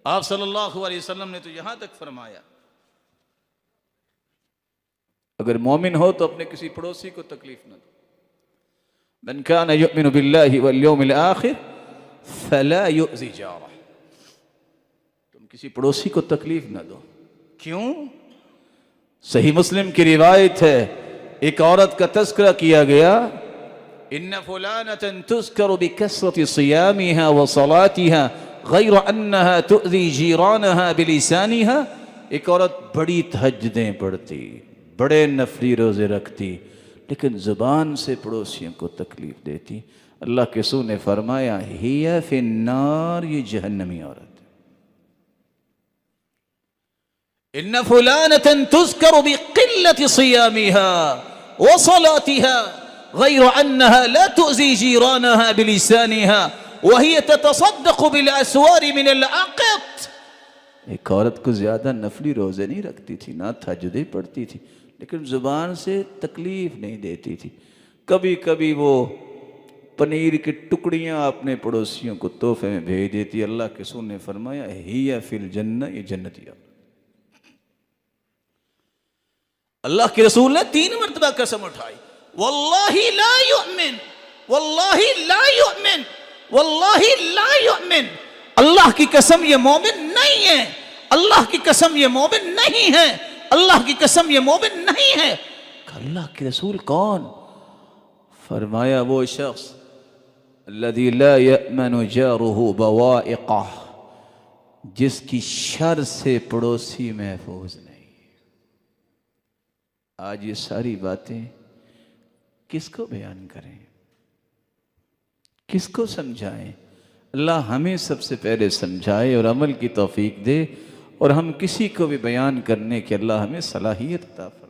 آپ صلی اللہ علیہ وسلم نے تو یہاں تک فرمایا اگر مومن ہو تو اپنے کسی پڑوسی کو تکلیف نہ دو. من کان یؤمن باللہ والیوم الآخر فلا یؤذی جارہ. تم کسی پڑوسی کو تکلیف نہ دو. کیوں؟ صحیح مسلم کی روایت ہے، ایک عورت کا تذکرہ کیا گیا، ان فلانة تذکر بکثرت صیامها وصلاتها غیر انها تؤذی جیرانها بلسانها. ایک عورت بڑی تہجدیں پڑھتی، بڑے نفلی روزے رکھتی، لیکن زبان سے پڑوسیوں کو تکلیف دیتی. اللہ کے رسول نے فرمایا ہی فی النار، یہ جہنمی عورت. ان فلانة تذکر بقلت صیامها وصلاتها غیر انها لا تؤذی جیرانها بلسانها وهي تتصدق بالاسوار من العقط. ایک عورت کو زیادہ نفلی روزے نہیں رکھتی تھی، نہ تہجدیں پڑھتی تھی، لیکن زبان سے تکلیف نہیں دیتی تھی. کبھی کبھی وہ پنیر کی ٹکڑیاں اپنے پڑوسیوں کو تحفے میں بھیج دیتی. اللہ کے رسول نے فرمایا ہی فی الجنہ، یہ جنتی. اللہ کے رسول نے 3 مرتبہ قسم اٹھائی، واللہ لا یؤمن، واللہ لا یؤمن، واللہ لا یؤمن. اللہ کی قسم یہ مومن نہیں ہے، اللہ کی قسم یہ مومن نہیں ہے، اللہ کی قسم یہ مومن نہیں ہے. اللہ کے رسول کون؟ فرمایا وہ شخص الذی لا یأمن جارہ بوائقہ، جس کی شر سے پڑوسی محفوظ نہیں. آج یہ ساری باتیں کس کو بیان کریں، کس کو سمجھائیں؟ اللہ ہمیں سب سے پہلے سمجھائے اور عمل کی توفیق دے، اور ہم کسی کو بھی بیان کرنے کے اللہ ہمیں صلاحیت عطا فرمائے.